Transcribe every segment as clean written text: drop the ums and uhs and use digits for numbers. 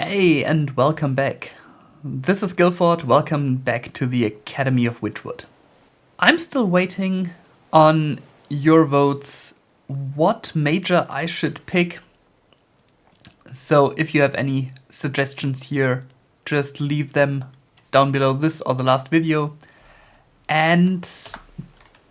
Hey, and welcome back. This is Guilford, welcome back to the Academy of Witchwood. I'm still waiting on your votes what major I should pick. So if you have any suggestions here, just leave them down below this or the last video. And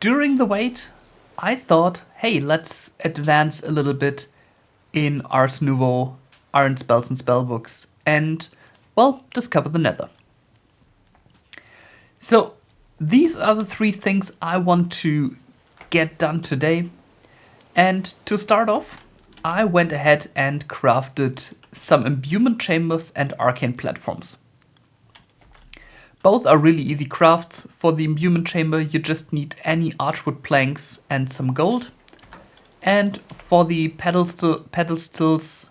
during the wait, I thought, hey, let's advance a little bit in Ars Nouveau, Iron Spells and Spellbooks, and, well, discover the Nether. So, these are the three things I want to get done today. And to start off, I went ahead and crafted some imbuement chambers and arcane platforms. Both are really easy crafts. For the imbuement chamber, you just need any archwood planks and some gold. And for the pedestals,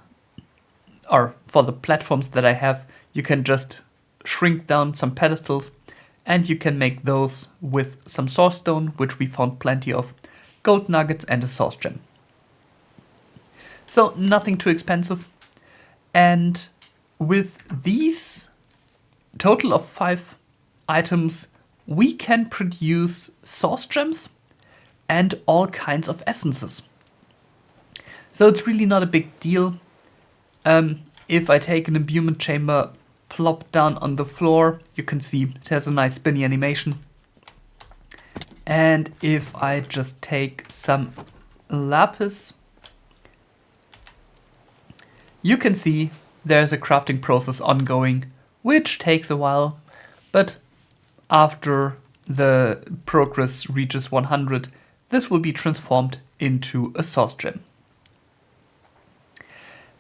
or for the platforms that I have, you can just shrink down some pedestals and you can make those with some source stone, which we found plenty of, gold nuggets and a source gem. So nothing too expensive. And with these total of 5 items, we can produce source gems and all kinds of essences. So it's really not a big deal. If I take an imbuement chamber, plop down on the floor, you can see it has a nice spinny animation. And if I just take some lapis, you can see there's a crafting process ongoing, which takes a while, but after the progress reaches 100, this will be transformed into a source gem.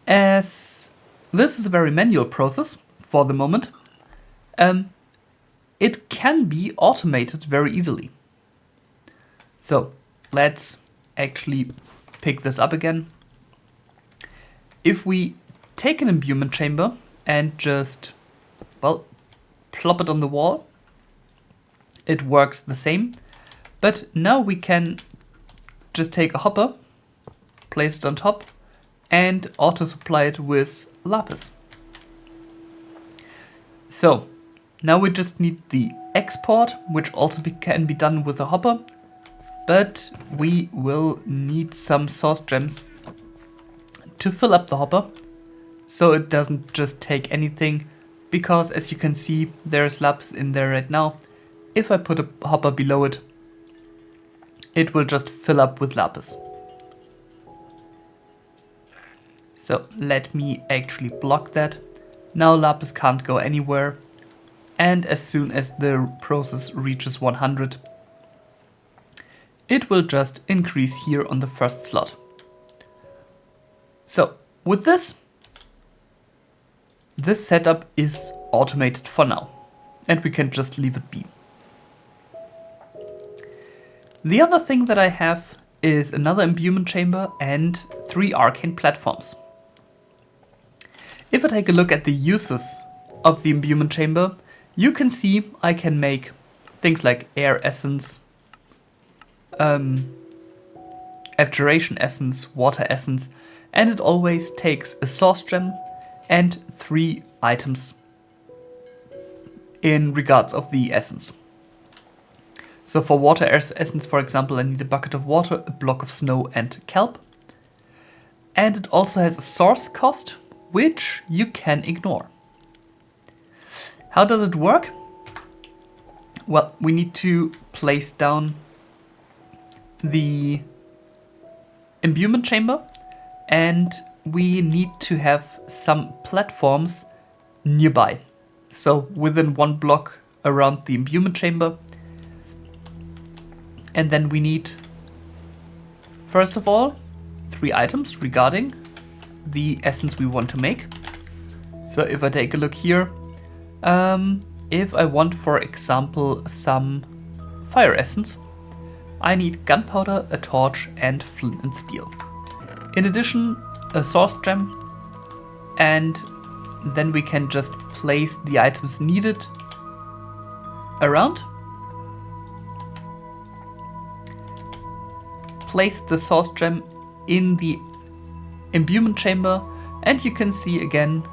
As this is a very manual process for the moment, it can be automated very easily. So let's actually pick this up again. If we take an imbuement chamber and just, well, plop it on the wall, it works the same. But now we can just take a hopper, place it on top, and auto-supply it with lapis. So, now we just need the export, which also can be done with a hopper, but we will need some source gems to fill up the hopper, so it doesn't just take anything, because as you can see, there's lapis in there right now. If I put a hopper below it, it will just fill up with lapis. So let me actually block that. Now lapis can't go anywhere. And as soon as the process reaches 100, it will just increase here on the first slot. So with this setup is automated for now. And we can just leave it be. The other thing that I have is another imbuement chamber and 3 arcane platforms. If I take a look at the uses of the imbuement chamber, you can see I can make things like air essence, abjuration essence, water essence, and it always takes a source gem and 3 items in regards of the essence. So for water essence, for example, I need a bucket of water, a block of snow and kelp. And it also has a source cost, which you can ignore. How does it work? Well, we need to place down the imbuement chamber and we need to have some platforms nearby. So within 1 block around the imbuement chamber. And then we need, first of all, 3 items regarding the essence we want to make. So if I take a look here, if I want, for example, some fire essence, I need gunpowder, a torch, and flint and steel. In addition, a source gem, and then we can just place the items needed around. Place the source gem in the imbuement chamber, and you can see again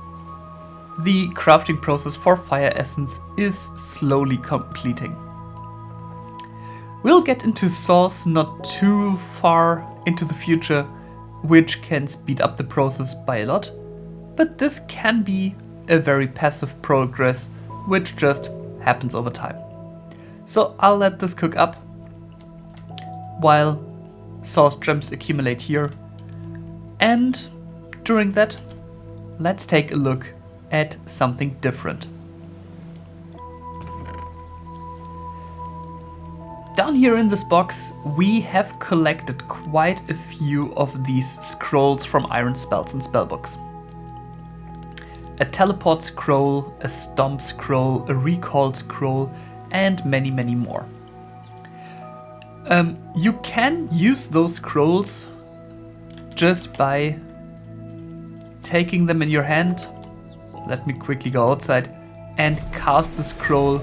the crafting process for Fire Essence is slowly completing. We'll get into Source not too far into the future, which can speed up the process by a lot, but this can be a very passive progress which just happens over time. So I'll let this cook up while Source gems accumulate here, and during that let's take a look at something different. Down here in this box we have collected quite a few of these scrolls from Iron Spells and Spellbooks. A teleport scroll, a stomp scroll, a recall scroll, and many more. You can use those scrolls just by taking them in your hand. Let me quickly go outside and cast the scroll,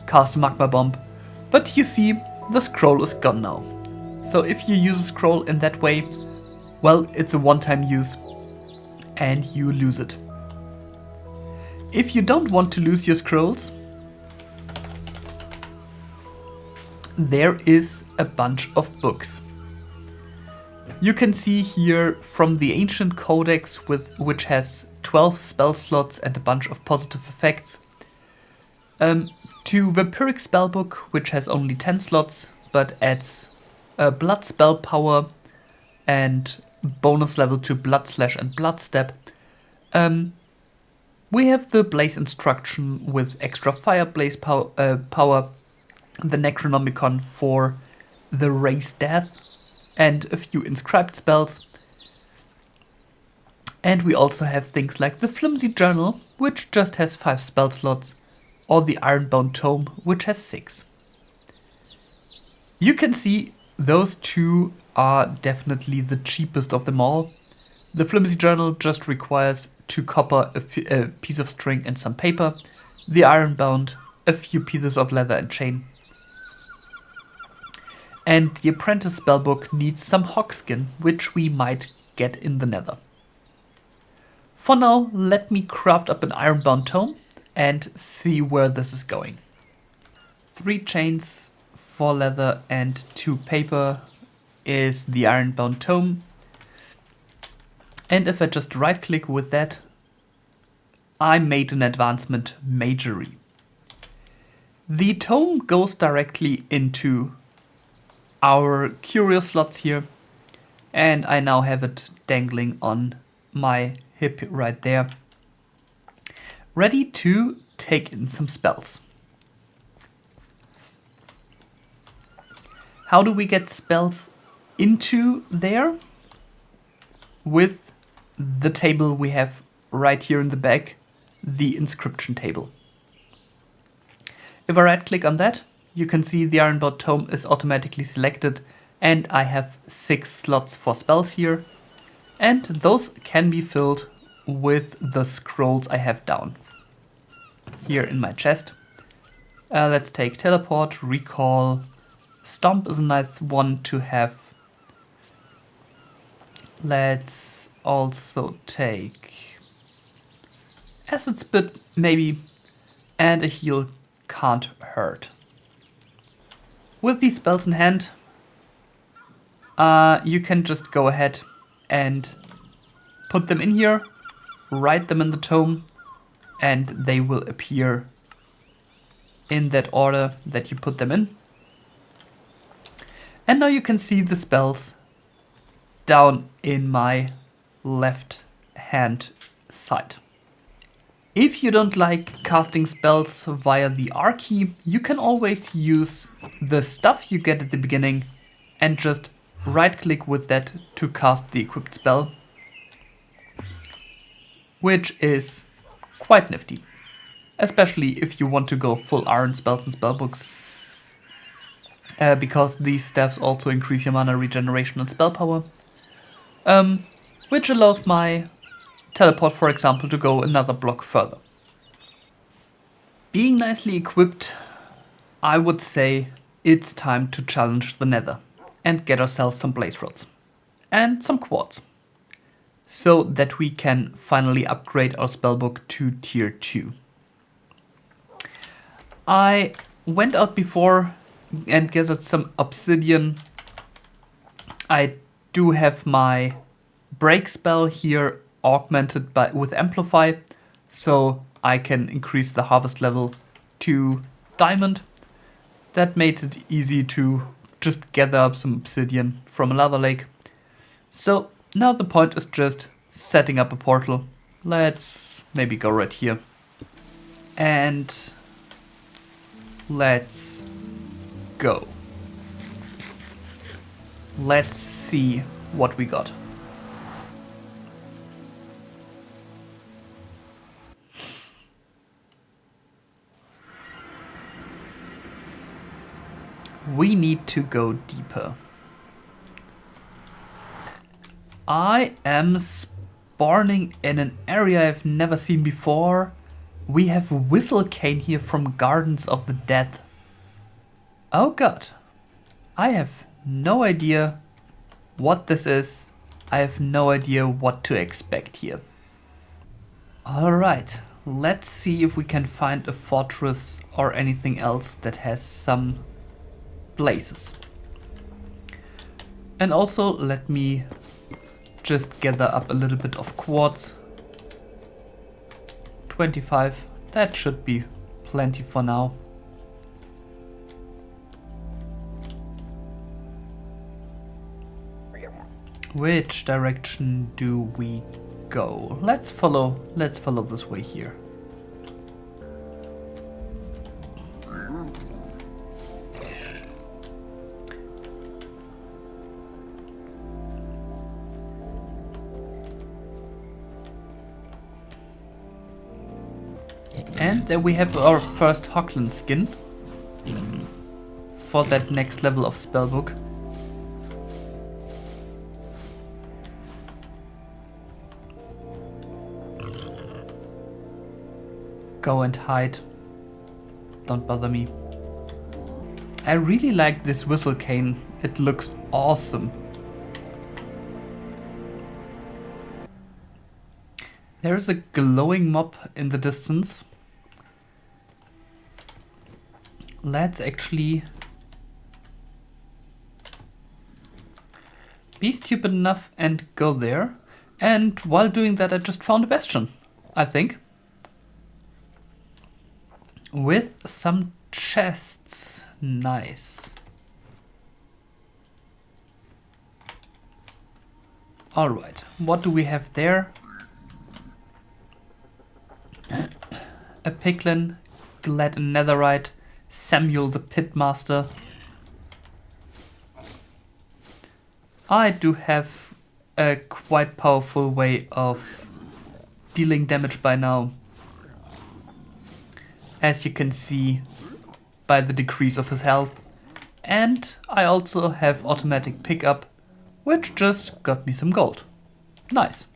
cast a magma bomb. But you see, the scroll is gone now. So if you use a scroll in that way, well, it's a one-time use and you lose it. If you don't want to lose your scrolls, there is a bunch of books. You can see here from the Ancient Codex, which has 12 spell slots and a bunch of positive effects, to Vampiric Spellbook, which has only 10 slots, but adds blood spell power and bonus level to Blood Slash and Blood Step. We have the Blaze Instruction with extra fire blaze power, the Necronomicon for the Raise Death, and a few inscribed spells. And we also have things like the Flimsy Journal, which just has 5 spell slots, or the Ironbound Tome, which has 6. You can see those two are definitely the cheapest of them all. The Flimsy Journal just requires 2 copper, a piece of string and some paper. The Ironbound, a few pieces of leather and chain. And the Apprentice Spellbook needs some hogskin, which we might get in the Nether. For now, let me craft up an Ironbound Tome and see where this is going. 3 chains, 4 leather and 2 paper is the Ironbound Tome. And if I just right click with that, I made an advancement Magery. The tome goes directly into our curio slots here, and I now have it dangling on my hip right there, ready to take in some spells. How do we get spells into there? With the table we have right here in the back, the inscription table. If I right click on that, you can see the Ironbound Tome is automatically selected, and I have 6 slots for spells here, and those can be filled with the scrolls I have down here in my chest. Let's take Teleport, Recall, Stomp is a nice one to have. Let's also take Acid Spit maybe, and a Heal can't hurt. With these spells in hand, you can just go ahead and put them in here, write them in the tome, and they will appear in that order that you put them in. And now you can see the spells down in my left hand side. If you don't like casting spells via the R key, you can always use the stuff you get at the beginning and just right click with that to cast the equipped spell, which is quite nifty, especially if you want to go full iron spells and spellbooks, because these staffs also increase your mana regeneration and spell power, which allows my teleport, for example, to go another block further. Being nicely equipped, I would say it's time to challenge the Nether and get ourselves some blaze rods and some quartz. so that we can finally upgrade our spellbook to tier 2. I went out before and gathered some obsidian. I do have my break spell here augmented with amplify, so I can increase the harvest level to diamond. That made it easy to just gather up some obsidian from a lava lake. So now the point is just setting up a portal. Let's maybe go right here. And let's go. Let's see what we got. We need to go deeper. I am spawning in an area I've never seen before. We have Whistlecane here from Gardens of the Dead. Oh god. I have no idea what this is. I have no idea what to expect here. Alright, let's see if we can find a fortress or anything else that has some blazes. And also let me just gather up a little bit of quartz. 25, that should be plenty for now. Which direction do we go? Let's follow this way here. And then we have our first Hoglin skin for that next level of spellbook. Go and hide. Don't bother me. I really like this Whistlecane. It looks awesome. There's a glowing mob in the distance. Let's actually be stupid enough and go there. And while doing that, I just found a bastion, I think. With some chests. Nice. Alright, what do we have there? A piglin, glad and netherite, Samuel the Pitmaster. I do have a quite powerful way of dealing damage by now, as you can see by the decrease of his health. And I also have automatic pickup, which just got me some gold. Nice.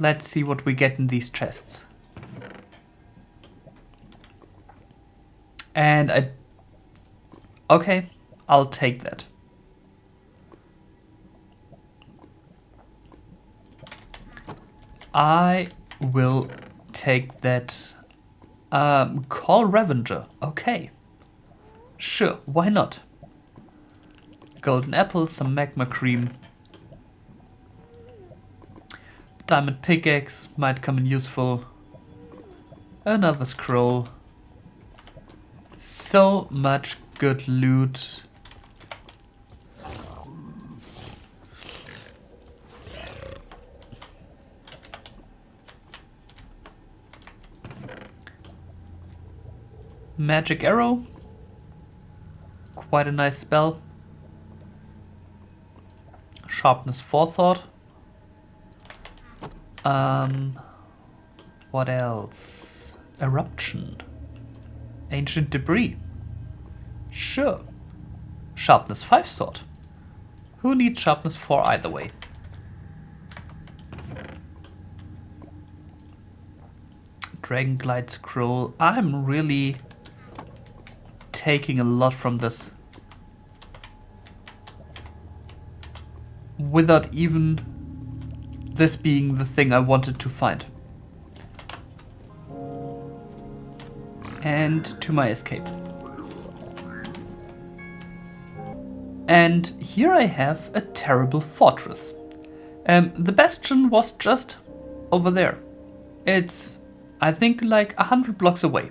Let's see what we get in these chests. And okay, I'll take that. I will take that. Call Revenger. Okay. Sure, why not? Golden apple, some magma cream. Diamond pickaxe might come in useful. Another scroll. So much good loot. Magic arrow. Quite a nice spell. Sharpness forethought. What else? Eruption. Ancient debris. Sure. Sharpness 5 sword. Who needs sharpness 4 either way? Dragon Glide scroll. I'm really taking a lot from this. without even this being the thing I wanted to find. And to my escape. And here I have a terrible fortress. The bastion was just over there. It's, I think, like 100 blocks away.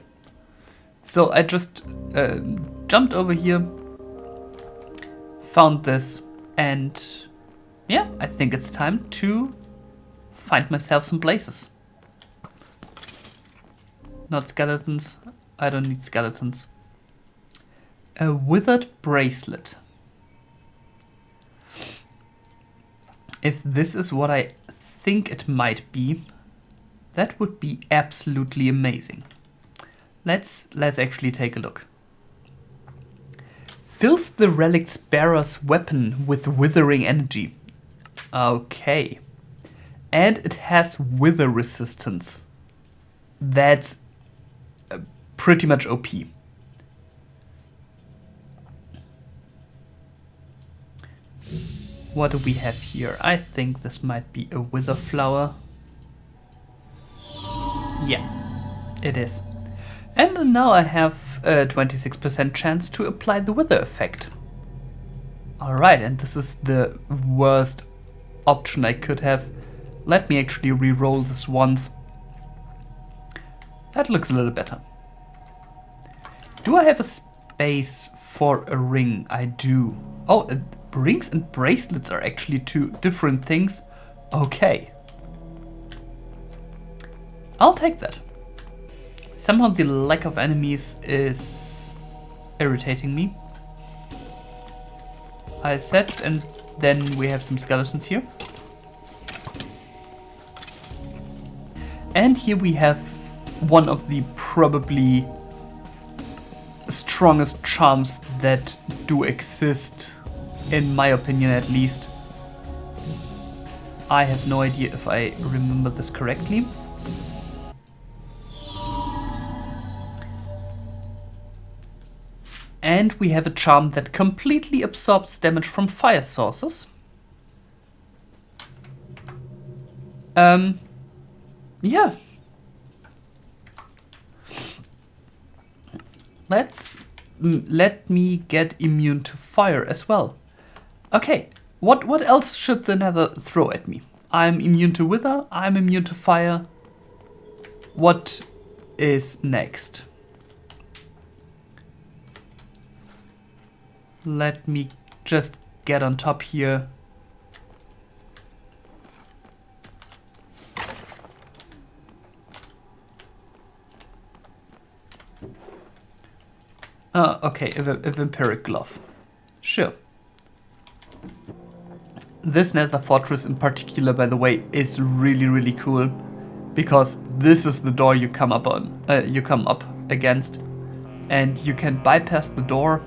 So I just jumped over here, found this, and yeah, I think it's time to find myself some places. Not skeletons. I don't need skeletons. A withered bracelet. If this is what I think it might be, that would be absolutely amazing. Let's actually take a look. Fills the relic's bearer's weapon with withering energy. Okay. And it has wither resistance. That's pretty much OP. What do we have here? I think this might be a wither flower. Yeah, it is. And now I have a 26% chance to apply the wither effect. Alright, and this is the worst option I could have. Let me actually re-roll this once. That looks a little better. Do I have a space for a ring? I do. Oh, rings and bracelets are actually two different things. Okay. I'll take that. Somehow the lack of enemies is irritating me. I said, and then we have some skeletons here. And here we have one of the probably strongest charms that do exist, in my opinion at least. I have no idea if I remember this correctly. And we have a charm that completely absorbs damage from fire sources. Yeah. Let me get immune to fire as well. Okay, what else should the nether throw at me? I'm immune to wither, I'm immune to fire. What is next? Let me just get on top here. Okay, a vampiric glove. Sure. This nether fortress in particular, by the way, is really, really cool. Because this is the door you come up against. And you can bypass the door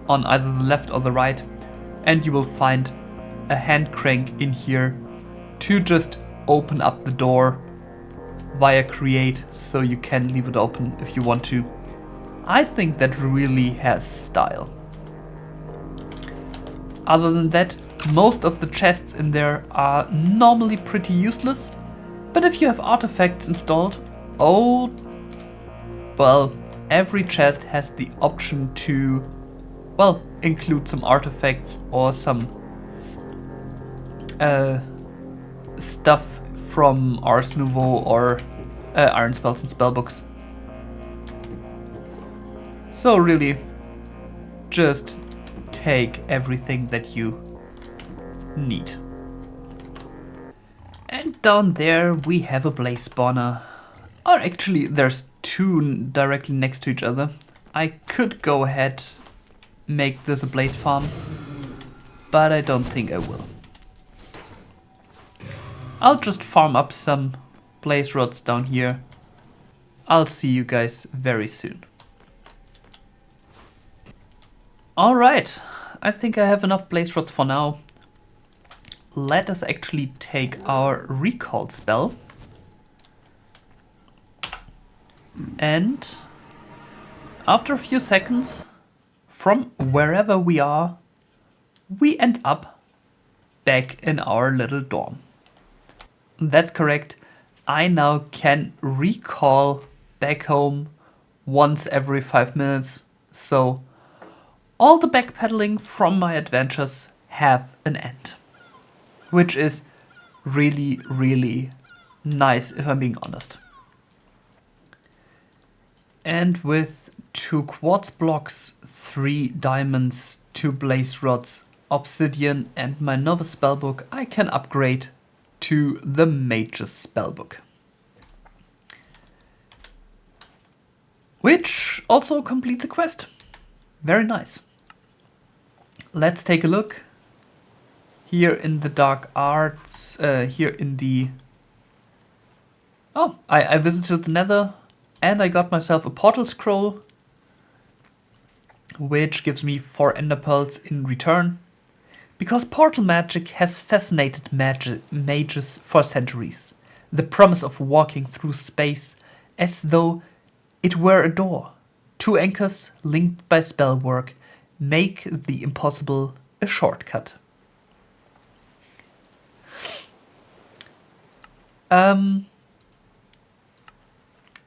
on either the left or the right, and you will find a hand crank in here to just open up the door via create, so you can leave it open if you want to. I think that really has style. Other than that, most of the chests in there are normally pretty useless, but if you have artifacts installed, oh, well, every chest has the option to, well, include some artifacts or some stuff from Ars Nouveau or Iron Spells and Spellbooks. So really, just take everything that you need. And down there we have a blaze spawner. Or actually, there's two directly next to each other. I could go ahead, make this a blaze farm, but I don't think I will. I'll just farm up some blaze rods down here. I'll see you guys very soon. Alright, I think I have enough blaze rods for now. Let us actually take our recall spell. And after a few seconds, from wherever we are, we end up back in our little dorm. That's correct. I now can recall back home once every 5 minutes, so all the backpedaling from my adventures have an end. Which is really, really nice, if I'm being honest. And with 2 quartz blocks, 3 diamonds, 2 blaze rods, obsidian, and my novice spellbook, I can upgrade to the mage's spellbook. Which also completes a quest. Very nice. Let's take a look. Here in the dark arts, here in the... Oh, I visited the nether and I got myself a portal scroll, which gives me 4 ender pearls in return. Because portal magic has fascinated mages for centuries. The promise of walking through space as though it were a door. 2 anchors linked by spell work make the impossible a shortcut.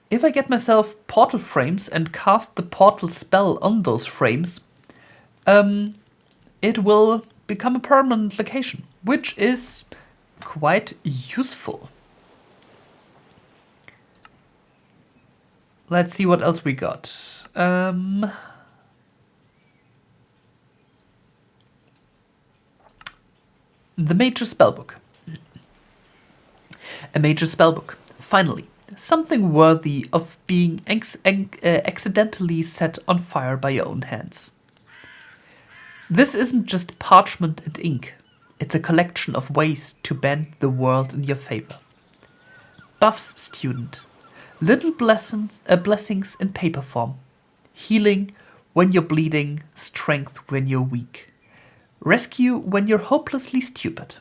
If I get myself portal frames and cast the portal spell on those frames, it will become a permanent location, which is quite useful. Let's see what else we got. The Mage's Spellbook. A Mage's Spellbook. Finally, something worthy of being accidentally set on fire by your own hands. This isn't just parchment and ink. It's a collection of ways to bend the world in your favor. Buffs, student. Little blessings in paper form. Healing when you're bleeding, strength when you're weak. Rescue when you're hopelessly stupid.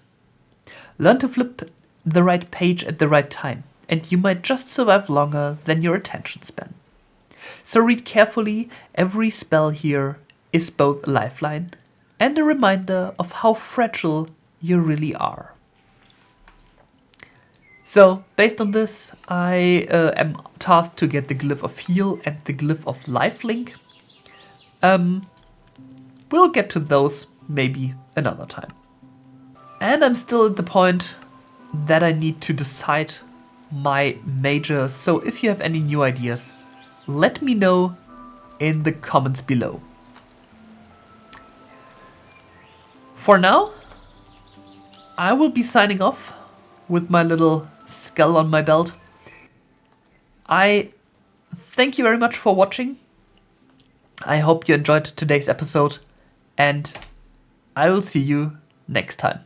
Learn to flip the right page at the right time, and you might just survive longer than your attention span. So read carefully. Every spell here is both a lifeline and a reminder of how fragile you really are. So, based on this, I am tasked to get the Glyph of Heal and the Glyph of Lifelink. We'll get to those maybe another time. And I'm still at the point that I need to decide my major, so if you have any new ideas, let me know in the comments below. For now, I will be signing off with my little skull on my belt. I thank you very much for watching. I hope you enjoyed today's episode, and I will see you next time.